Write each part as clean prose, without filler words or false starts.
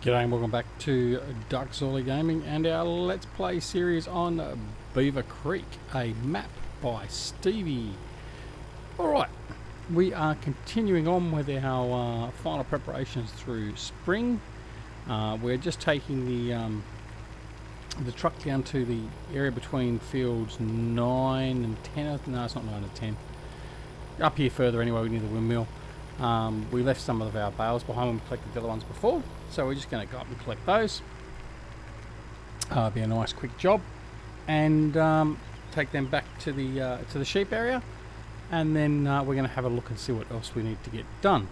G'day and welcome back to Duckzorly Gaming and our Let's Play series on Beaver Creek, a map by Stevie. Alright, we are continuing on with our final preparations through spring. We're just taking the truck down to the area between fields 9 and 10. No, it's not 9 and 10. Up here further anyway, near the windmill. We left some of our bales behind when we collected the other ones before, so we're just going to go up and collect those. Be a nice quick job, and take them back to the sheep area, and then we're going to have a look and see what else we need to get done.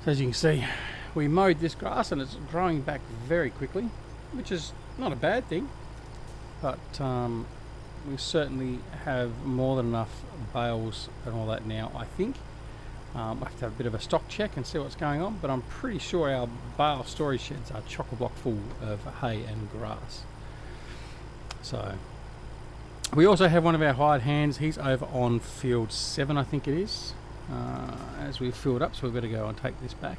So as you can see, we mowed this grass and it's growing back very quickly, which is not a bad thing, but we certainly have more than enough bales and all that now, I think. I have to have a bit of a stock check and see what's going on, but I'm pretty sure our bale storage sheds are chock-a-block full of hay and grass. So we also have one of our hired hands. He's over on field 7, I think it is, as we've filled up, so we've got to go and take this back.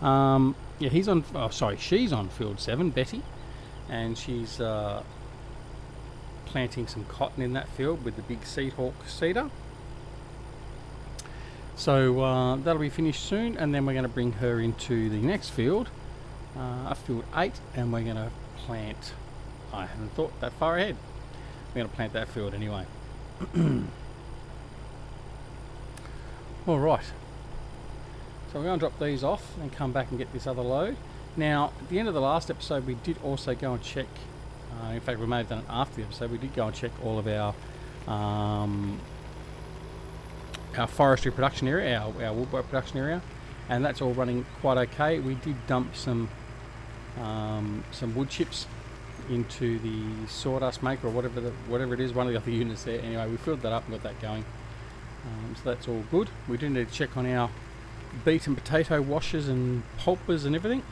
Yeah, he's on, oh sorry, she's on field 7, Betty, and she's planting some cotton in that field with the big seed hawk seeder. So that'll be finished soon, and then we're going to bring her into the next field, field 8, and we're going to plant, I haven't thought that far ahead, we're going to plant that field anyway. Alright, so we're going to drop these off and come back and get this other load. Now, at the end of the last episode we did also go and check, in fact we may have done it after the episode, we did go and check all of our forestry production area, our woodwork production area, and that's all running quite okay. We did dump some wood chips into the sawdust maker or whatever it is, one of the other units there. Anyway, we filled that up and got that going, so that's all good. We do need to check on our beet and potato washers and pulpers and everything.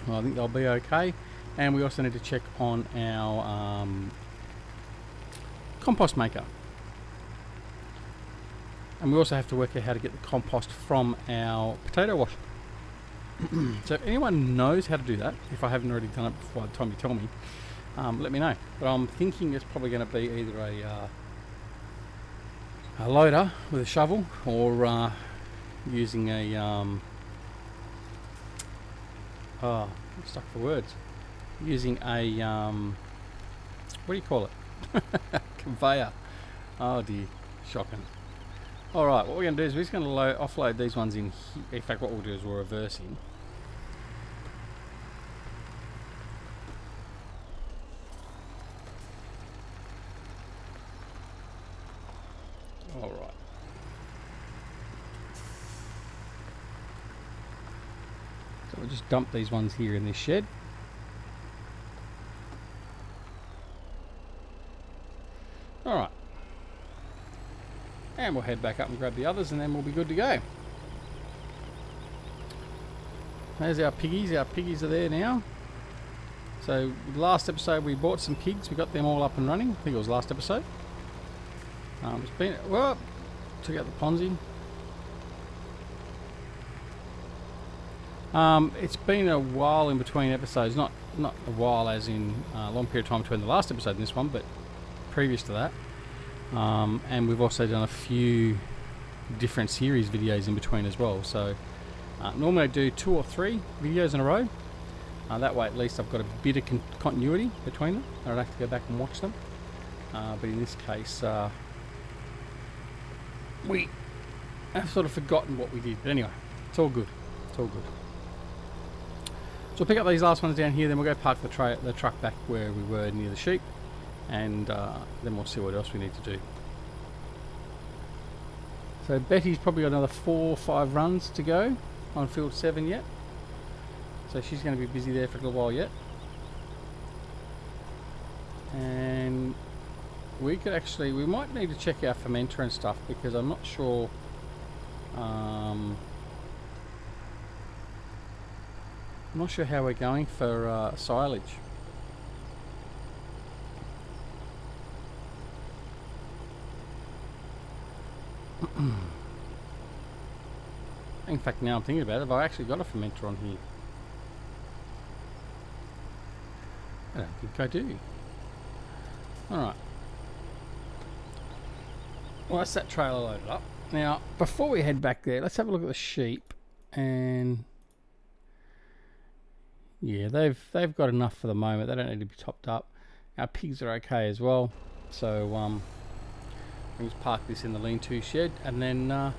Well, I think they'll be okay, and we also need to check on our compost maker. And we also have to work out how to get the compost from our potato washer. So if anyone knows how to do that, if I haven't already done it before by the time you tell me, let me know. But I'm thinking it's probably going to be either a loader with a shovel, or using a I'm stuck for words. Using a what do you call it? Conveyor. Oh dear, shocking. Alright, what we're going to do is we're just going to offload these ones in here. In fact, what we'll do is we'll reverse in. Alright. So we'll just dump these ones here in this shed. Alright. And we'll head back up and grab the others, and then we'll be good to go. There's our piggies. Our piggies are there now. So last episode we bought some pigs. We got them all up and running. I think it was last episode. It's been, well, took out the ponds in. It's been a while in between episodes. Not a while as in a long period of time between the last episode and this one, but previous to that. And we've also done a few different series videos in between as well. So normally I do 2 or 3 videos in a row. That way at least I've got a bit of continuity between them. I don't have to go back and watch them. But in this case, we have sort of forgotten what we did. But anyway, it's all good. It's all good. So we'll pick up these last ones down here, then we'll go park the truck back where we were near the sheep. And then we'll see what else we need to do. So Betty's probably got another 4 or 5 runs to go on field 7 yet. So she's going to be busy there for a little while yet. And we might need to check our fermenter and stuff, because I'm not sure. I'm not sure how we're going for silage. In fact, now I'm thinking about it, have I actually got a fermenter on here? I don't think I do. Alright. Well, that's that trailer loaded up. Now, before we head back there, let's have a look at the sheep. And yeah, they've got enough for the moment. They don't need to be topped up. Our pigs are okay as well. So we'll just park this in the lean-to shed and then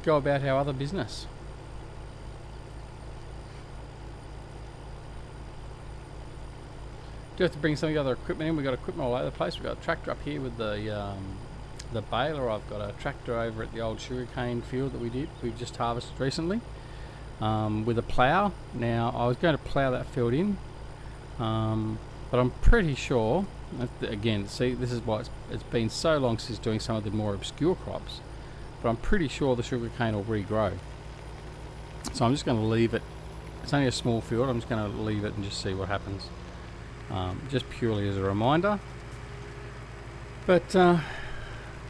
go about our other business. Do have to bring some of the other equipment in. We've got equipment all over the place. We've got a tractor up here with the baler. I've got a tractor over at the old sugarcane field that we've just harvested recently, with a plough. Now, I was going to plough that field in, but I'm pretty sure, again, see, this is why it's been so long since doing some of the more obscure crops, but I'm pretty sure the sugarcane will regrow. So I'm just going to leave it. It's only a small field. I'm just going to leave it and just see what happens, just purely as a reminder. But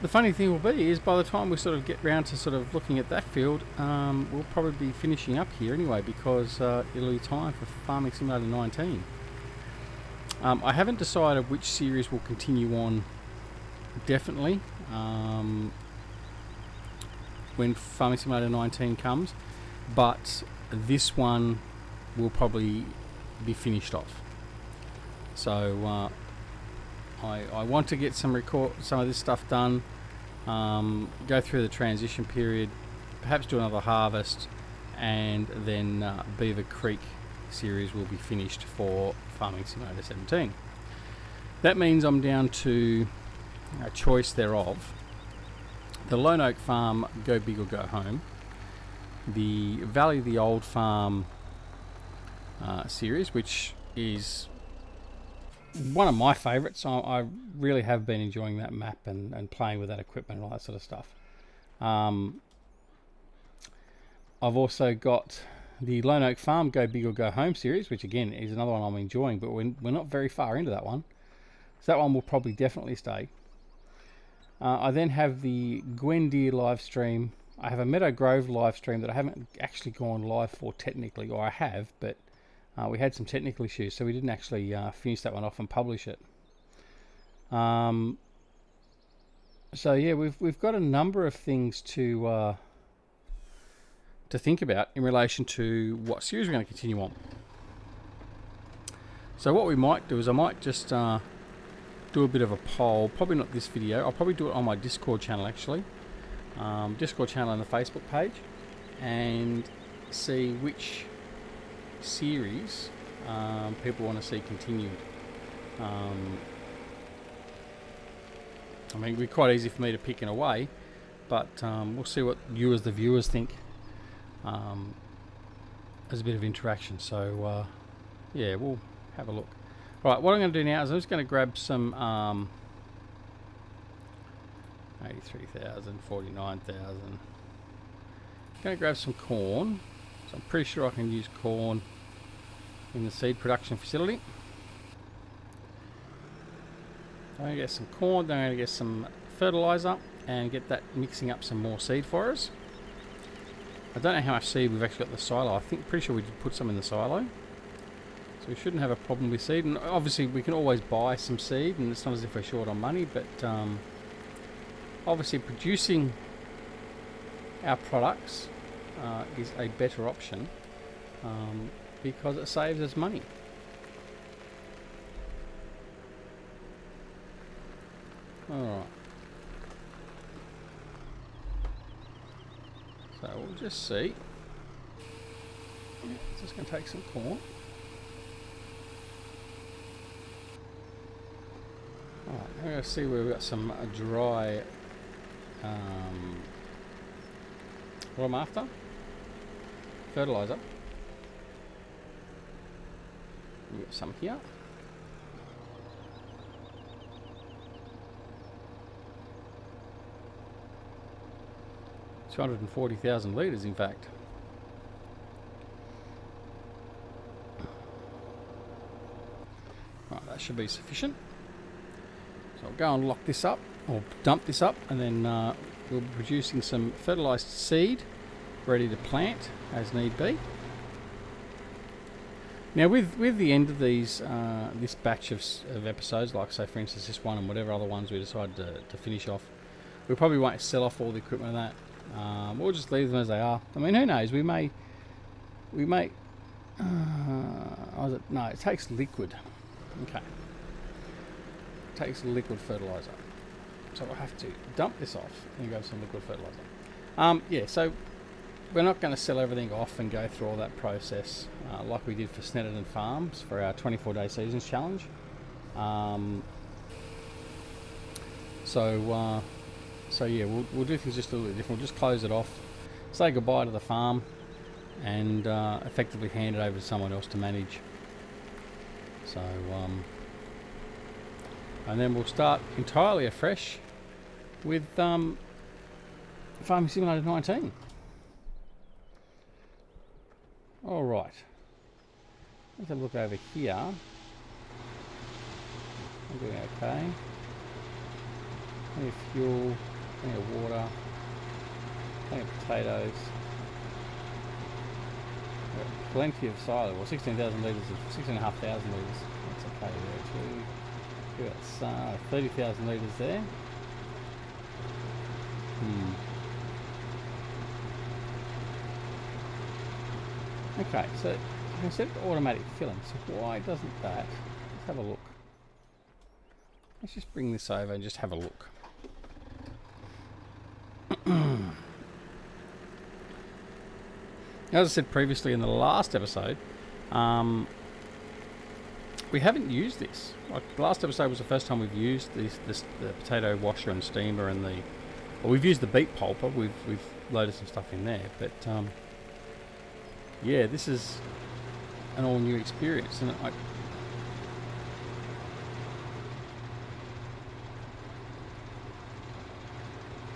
the funny thing will be is by the time we sort of get round to sort of looking at that field, we'll probably be finishing up here anyway, because it'll be time for Farming Simulator 19. I haven't decided which series will continue on definitely when Farming Simulator 19 comes, but this one will probably be finished off. So I want to get some of this stuff done, go through the transition period, perhaps do another harvest, and then Beaver Creek series will be finished for Farming Simulator 17. That means I'm down to a choice thereof: the Lone Oak Farm Go Big or Go Home, the Valley of the Old Farm series, which is one of my favourites. I really have been enjoying that map and playing with that equipment and all that sort of stuff. I've also got the Lone Oak Farm Go Big or Go Home series, which again is another one I'm enjoying, but we're not very far into that one. So that one will probably definitely stay. I then have the Gwendir live stream. I have a Meadow Grove live stream that I haven't actually gone live for technically, or I have, but we had some technical issues, so we didn't actually finish that one off and publish it. So yeah, we've got a number of things to think about in relation to what series we're going to continue on. So what we might do is I might just do a bit of a poll. Probably not this video. I'll probably do it on my Discord channel actually. Discord channel and the Facebook page, and see which series people want to see continued. I mean, it'd be quite easy for me to pick in a way, but we'll see what you as the viewers think. There's a bit of interaction, so yeah, we'll have a look. Alright, what I'm going to do now is I'm just going to grab some 83,000, 49,000. Going to grab some corn. So I'm pretty sure I can use corn in the seed production facility. I'm going to get some corn, then I'm going to get some fertilizer and get that mixing up some more seed for us. I don't know how much seed we've actually got in the silo. I think pretty sure we did put some in the silo. So we shouldn't have a problem with seed. And obviously we can always buy some seed, and it's not as if we're short on money, but obviously producing our products is a better option because it saves us money. Alright. So we'll just see. Just going to take some corn. Alright, I'm going to see where we've got some dry, what I'm after? Fertilizer. We've got some here. $240,000 litres, in fact. Right, that should be sufficient. So I'll go and lock this up, or dump this up, and then we'll be producing some fertilised seed ready to plant as need be. Now with the end of these this batch of episodes, like say for instance this one and whatever other ones we decide to finish off, we probably won't sell off all the equipment and that. We'll just leave them as they are. I mean, who knows? We may. No, it takes liquid. Okay. It takes liquid fertilizer. So we'll have to dump this off and grab some liquid fertilizer. Yeah, so we're not going to sell everything off and go through all that process like we did for Snetterton Farms for our 24-day seasons challenge. So yeah, we'll do things just a little bit different. We'll just close it off, say goodbye to the farm, and effectively hand it over to someone else to manage. So, and then we'll start entirely afresh with Farming Simulator 19. All right, let's have a look over here. I'm doing okay. Plenty of fuel, plenty of water, plenty of potatoes. Plenty of silo, well 16,000 litres of 16,500 litres. That's okay there too. We've got 30,000 litres there. Okay, so you can set it to automatic filling. So why doesn't that? Let's have a look. Let's just bring this over and just have a look. As I said previously in the last episode, we haven't used this. Like the last episode was the first time we've used the potato washer and steamer and well, we've used the beet pulper. We've loaded some stuff in there, but yeah, this is an all new experience, and I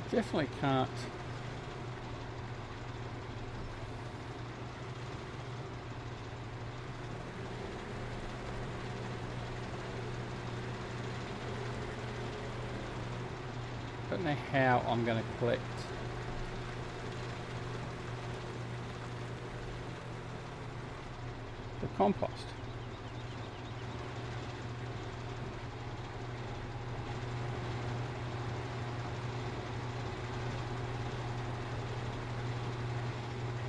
definitely can't. I don't know how I'm going to collect the compost.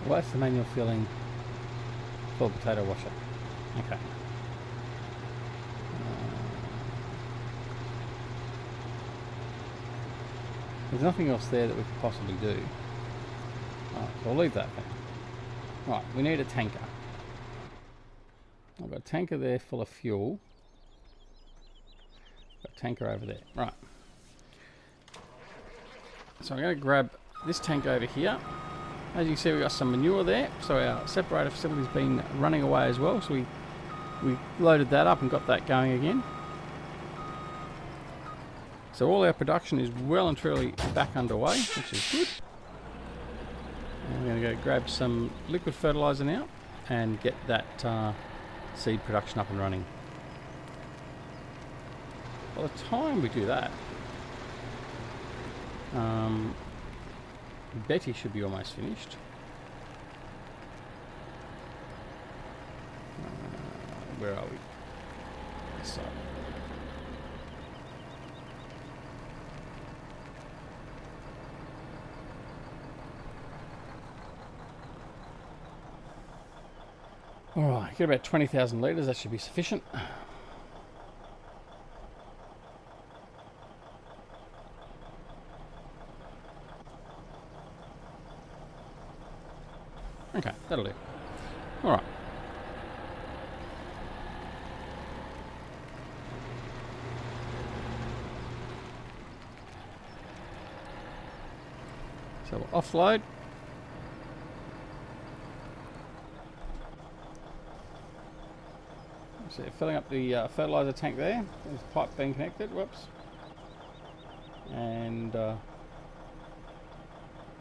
Well, that's the manual filling for the potato washer. Okay. There's nothing else there that we could possibly do. Alright, so I'll leave that there. Right, we need a tanker. I've got a tanker there full of fuel. Got a tanker over there. Right. So I'm going to grab this tank over here. As you can see, we've got some manure there. So our separator facility's been running away as well. So we loaded that up and got that going again. So all our production is well and truly back underway, which is good. And we're going to go grab some liquid fertilizer now and get that seed production up and running. By the time we do that, Betty should be almost finished. Where are we? So. Alright, get about 20,000 litres, that should be sufficient. Okay, that'll do. Alright. So we'll offload. So filling up the fertilizer tank there. There's a pipe being connected. Whoops. And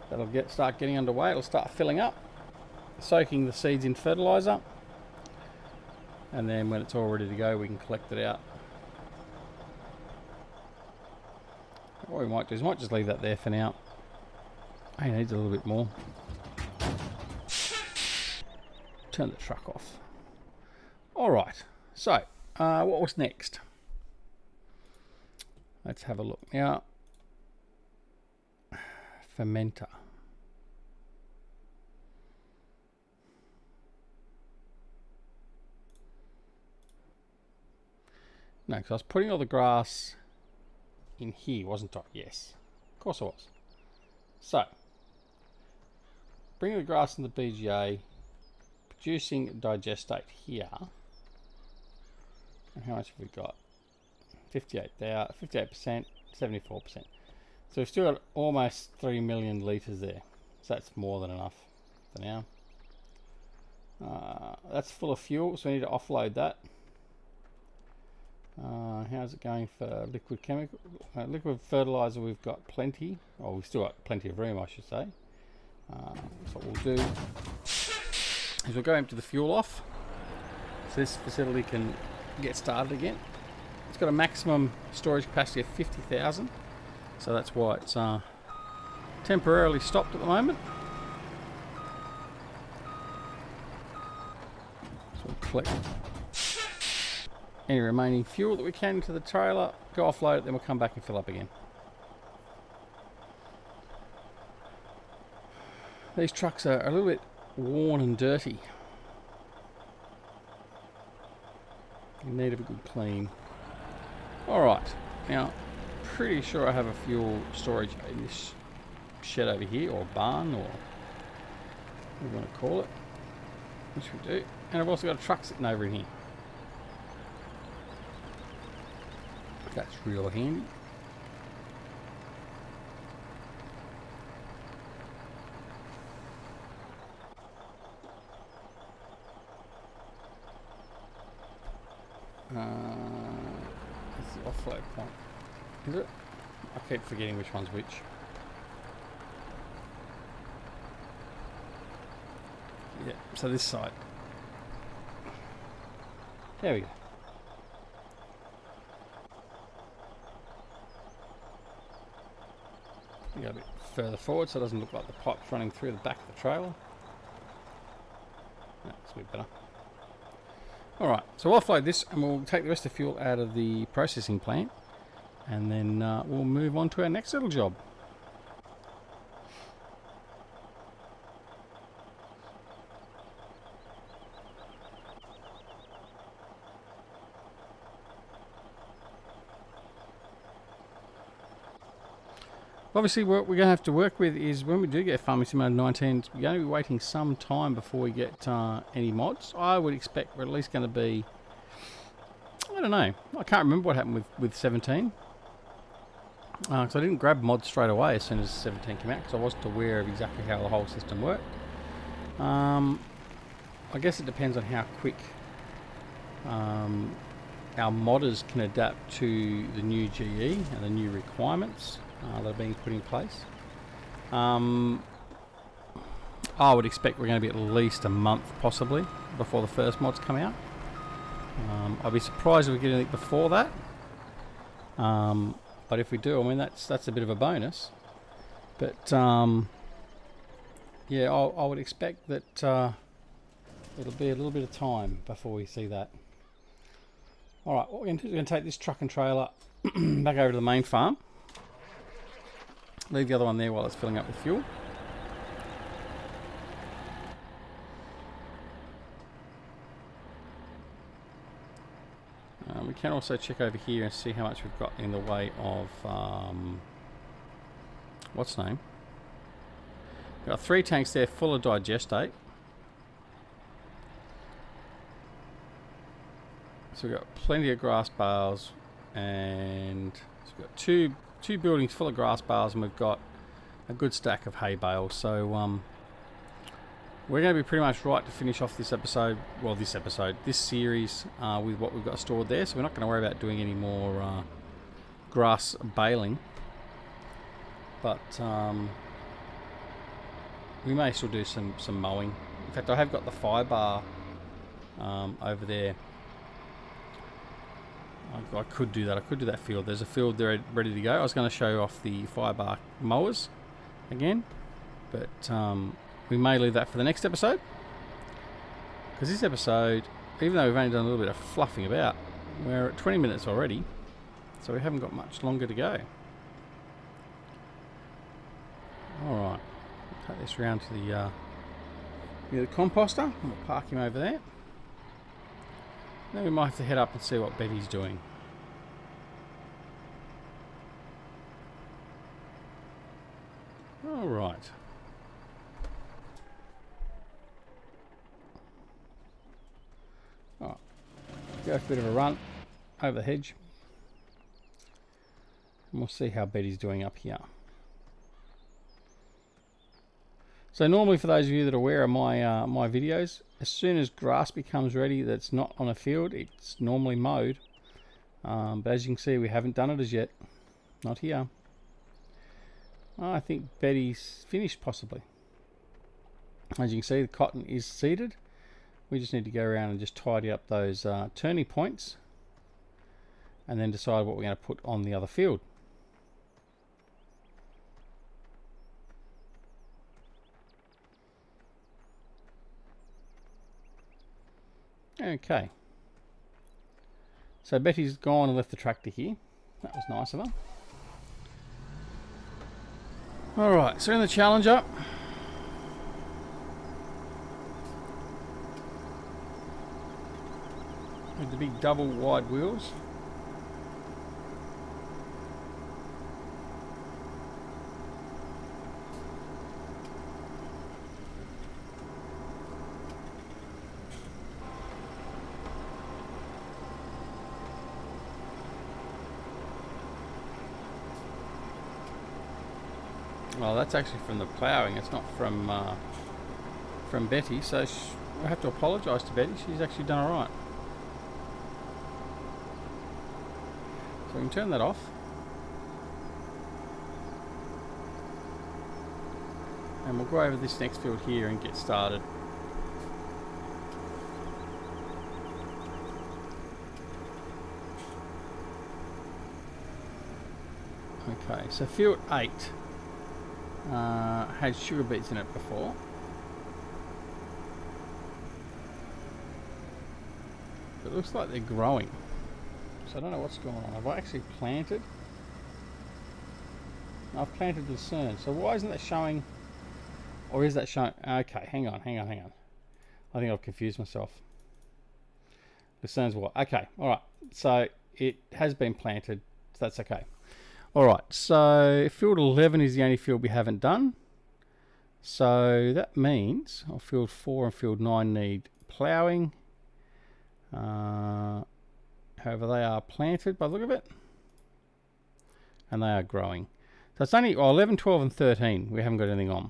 that'll start getting underway. It'll start filling up, soaking the seeds in fertilizer, and then when it's all ready to go, we can collect it out. What we might do is we might just leave that there for now. He needs a little bit more. turn the truck off. Alright, so what was next? Let's have a look now. Fermenter. No, because I was putting all the grass in here, wasn't I? Yes, of course I was. So, bringing the grass in the BGA, producing digestate here. And how much have we got? 58%, 74%. So we've still got almost 3 million litres there. So that's more than enough for now. That's full of fuel, so we need to offload that. How's it going for liquid chemical? Liquid fertilizer, we've got plenty. Oh, we've still got plenty of room, I should say. So what we'll do is we'll go empty the fuel off, so this facility can get started again. It's got a maximum storage capacity of 50,000, so that's why it's temporarily stopped at the moment. So we'll collect any remaining fuel that we can into the trailer, go offload it, then we'll come back and fill up again. These trucks are a little bit worn and dirty. In need of a good clean. Alright, now pretty sure I have a fuel storage in this shed over here, or barn, or what you want to call it, which we do. And I've also got a truck sitting over in here. That's real handy. That's the offload point. Is it? I keep forgetting which one's which. Yeah, so this side. There we go. Go a bit further forward so it doesn't look like the pipe's running through the back of the trailer. That's a bit better. Alright, so we'll offload this and we'll take the rest of the fuel out of the processing plant, and then we'll move on to our next little job. Obviously, what we're going to have to work with is when we do get Farming Simulator 19, we're going to be waiting some time before we get any mods. I would expect we're at least going to be, I don't know, I can't remember what happened with 17. Because I didn't grab mods straight away as soon as 17 came out, because I wasn't aware of exactly how the whole system worked. I guess it depends on how quick our modders can adapt to the new GE and the new requirements that are being put in place. I would expect we're going to be at least a month possibly before the first mods come out. I'd be surprised if we get anything before that, but if we do, I mean that's a bit of a bonus. But yeah, I would expect that it'll be a little bit of time before we see that. Alright, what we're going to do is we're going to take this truck and trailer back over to the main farm. Leave the other one there while it's filling up with fuel. We can also check over here and see how much we've got in the way of what's the name? We've got 3 tanks there full of digestate. So we've got plenty of grass bales, and so we've got two buildings full of grass bales, and we've got a good stack of hay bales. So we're going to be pretty much right to finish off this episode, well this series with what we've got stored there. So we're not going to worry about doing any more grass baling, but we may still do some mowing. In fact, I have got the fire bar over there. I could do that. I could do that field. There's a field there ready to go. I was going to show off the firebar mowers again, but we may leave that for the next episode, Because this episode, even though we've only done a little bit of fluffing about, we're at 20 minutes already, so we haven't got much longer to go. Alright, take this round to the composter. We'll park him over there. Then we might have to head up and see what Betty's doing. Alright. Go for a bit of a run over the hedge. And we'll see how Betty's doing up here. So normally, for those of you that are aware of my my videos, as soon as grass becomes ready that's not on a field, it's normally mowed. But as you can see, we haven't done it as yet. Not here. I think Betty's finished, possibly. As you can see, the cotton is seeded. We just need to go around and just tidy up those turning points, and then decide what we're going to put on the other field. Okay. So Betty's gone and left the tractor here. That was nice of her. Alright, so in the Challenger, with the big double wide wheels. Well, that's actually from the ploughing. It's not from Betty. So I have to apologise to Betty. She's actually done all right. So we can turn that off. And we'll go over this next field here and get started. Okay, so field 8 had sugar beets in it before. It looks like they're growing. So I don't know what's going on. Have I actually planted? I've planted lucerne. So why isn't that showing? Or is that showing? Okay, hang on. I think I've confused myself. Lucerne's what? Okay, alright. So it has been planted. So that's okay. Alright, so field 11 is the only field we haven't done. So that means field 4 and field 9 need ploughing. However, they are planted by the look of it. And they are growing. So it's only 11, 12 and 13 we haven't got anything on.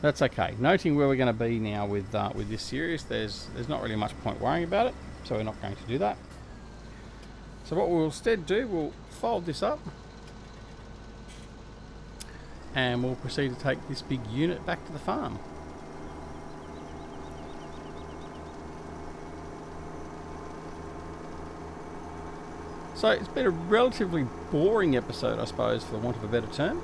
That's okay. Noting where we're going to be now with this series, there's not really much point worrying about it. So we're not going to do that. So what we'll instead do, we'll fold this up. And we'll proceed to take this big unit back to the farm. So it's been a relatively boring episode, I suppose, for want of a better term.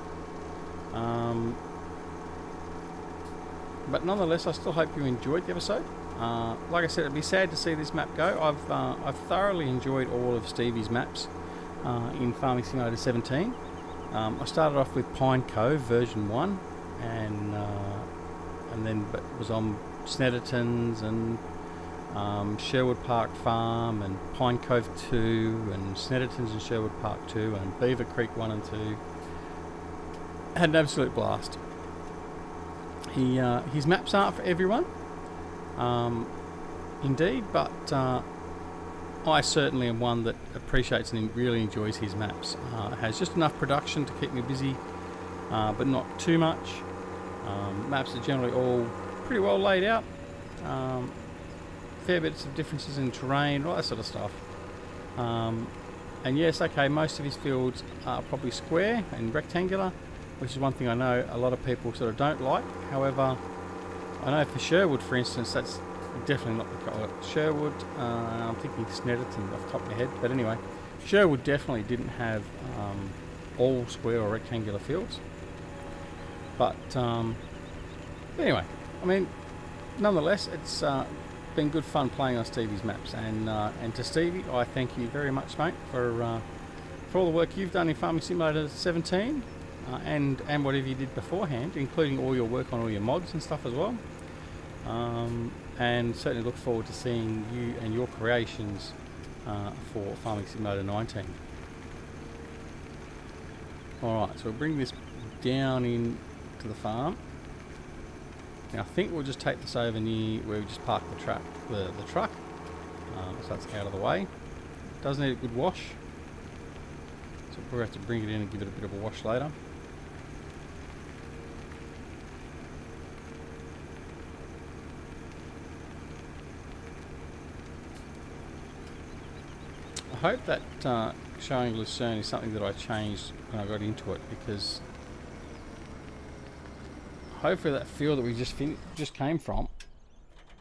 But nonetheless, I still hope you enjoyed the episode. Like I said, it'd be sad to see this map go. I've thoroughly enjoyed all of Stevie's maps in Farming Simulator 17. I started off with Pine Cove version 1, and then was on Snetterton's and Sherwood Park Farm and Pine Cove 2 and Snetterton's and Sherwood Park 2 and Beaver Creek 1 and 2. Had an absolute blast. His maps aren't for everyone, indeed, but I certainly am one that appreciates and really enjoys his maps. Has just enough production to keep me busy, but not too much. Maps are generally all pretty well laid out. Fair bits of differences in terrain, all that sort of stuff. And yes, okay, most of his fields are probably square and rectangular, which is one thing I know a lot of people sort of don't like. However, I know for Sherwood, for instance, that's definitely not the colour. Sherwood, I'm thinking Snetterton off the top of my head, but anyway, Sherwood definitely didn't have all square or rectangular fields. But anyway, I mean, nonetheless, it's been good fun playing on Stevie's maps, and to Stevie, I thank you very much, mate, for all the work you've done in Farming Simulator 17, and whatever you did beforehand, including all your work on all your mods and stuff as well. And certainly look forward to seeing you and your creations for Farming Simulator 19. Alright, so we'll bring this down in to the farm. Now I think we'll just take this over near where we just parked the truck, so that's out of the way. Does need a good wash, so we'll have to bring it in and give it a bit of a wash later. I hope that showing Lucerne is something that I changed when I got into it, because hopefully that field that we just came from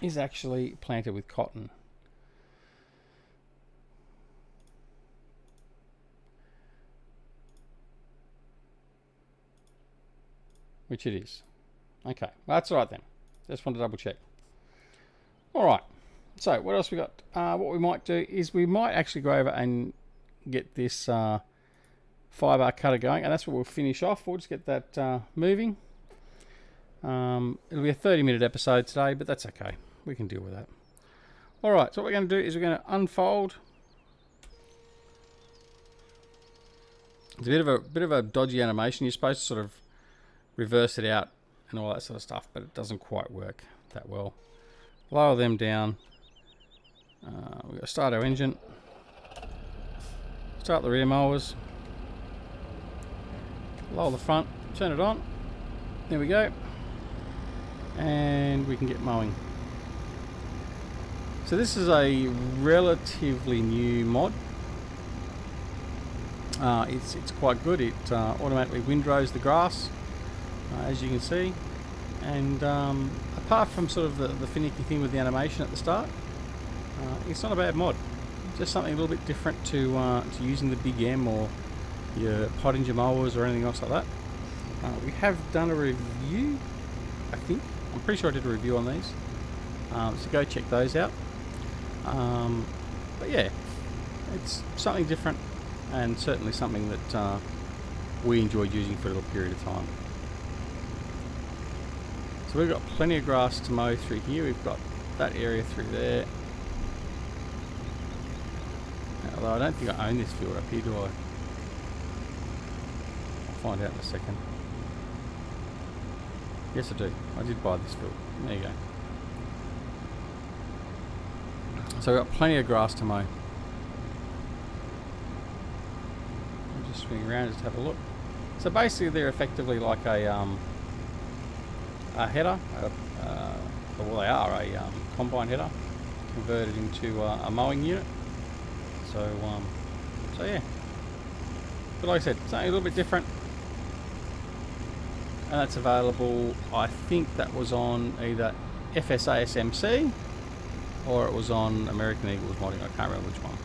is actually planted with cotton. Which it is. Okay, well, that's alright then. Just want to double check. Alright, so what else we got? What we might do is we might actually go over and get this 5-bar cutter going, and that's what we'll finish off. We'll just get that moving. It'll be a 30-minute episode today, but that's okay. We can deal with that. Alright, so what we're going to do is we're going to unfold. It's a bit of a dodgy animation. You're supposed to sort of reverse it out and all that sort of stuff, but it doesn't quite work that well. Lower them down. We've got to start our engine. Start the rear mowers. Lower the front. Turn it on. There we go. And we can get mowing. So this is a relatively new mod. It's quite good. It automatically windrows the grass, as you can see, and apart from sort of the finicky thing with the animation at the start, it's not a bad mod. Just something a little bit different to using the Big M or your Pottinger mowers or anything else like that. We have done a review, I think. I'm pretty sure I did a review on these, so go check those out. But yeah, it's something different, and certainly something that we enjoyed using for a little period of time. So we've got plenty of grass to mow through here. We've got that area through there. Although I don't think I own this field up here, do I? I'll find out in a second. Yes, I do. I did buy this field. There you go. So we've got plenty of grass to mow. I'll just swing around just to have a look. So basically they're effectively like a header, well they are a combine header converted into a mowing unit. So yeah. But like I said, something a little bit different. And that's available, I think that was on either FSA SMC or it was on American Eagles Modding. I can't remember which one.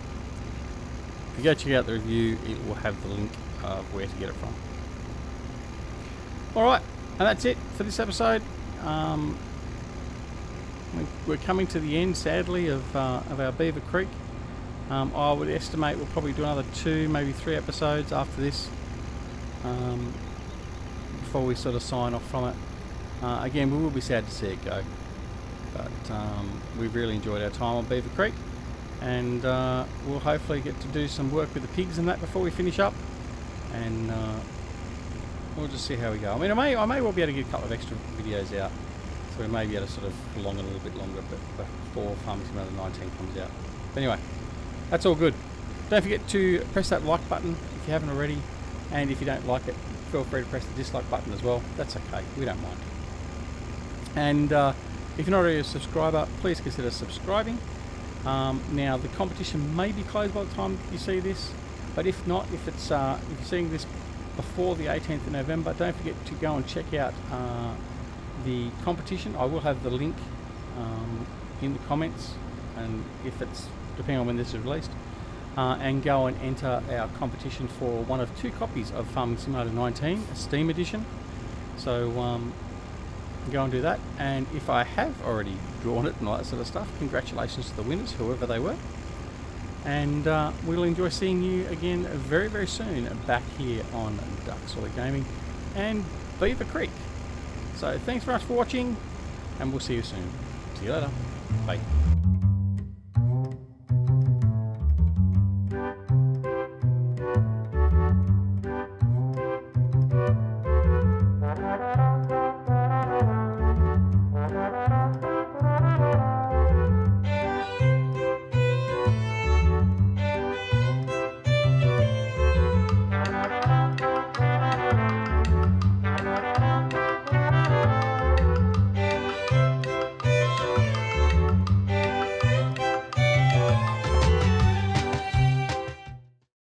If you go check out the review, it will have the link of where to get it from. Alright, and that's it for this episode. We're coming to the end, sadly, of our Beaver Creek. I would estimate we'll probably do another 2, maybe 3 episodes after this. Before we sort of sign off from it. Again, we will be sad to see it go, but we've really enjoyed our time on Beaver Creek, and we'll hopefully get to do some work with the pigs and that before we finish up, and we'll just see how we go. I mean, I may well be able to get a couple of extra videos out, so we may be able to sort of prolong it a little bit longer, but before Farming Simulator 19 comes out. But anyway, that's all good. Don't forget to press that like button if you haven't already, and if you don't like it, feel free to press the dislike button as well. That's okay, we don't mind. And if you're not already a subscriber, please consider subscribing. Now the competition may be closed by the time you see this, but if not, if you're seeing this before the 18th of November, don't forget to go and check out the competition. I will have the link in the comments, and if it's depending on when this is released, and go and enter our competition for one of 2 copies of Farming Simulator 19, a Steam edition. So go and do that, and if I have already drawn it and all that sort of stuff. Congratulations to the winners, whoever they were. And we'll enjoy seeing you again very, very soon back here on Duckzorly Gaming and Beaver Creek. So thanks very much for watching, and we'll see you soon. See you later. Bye.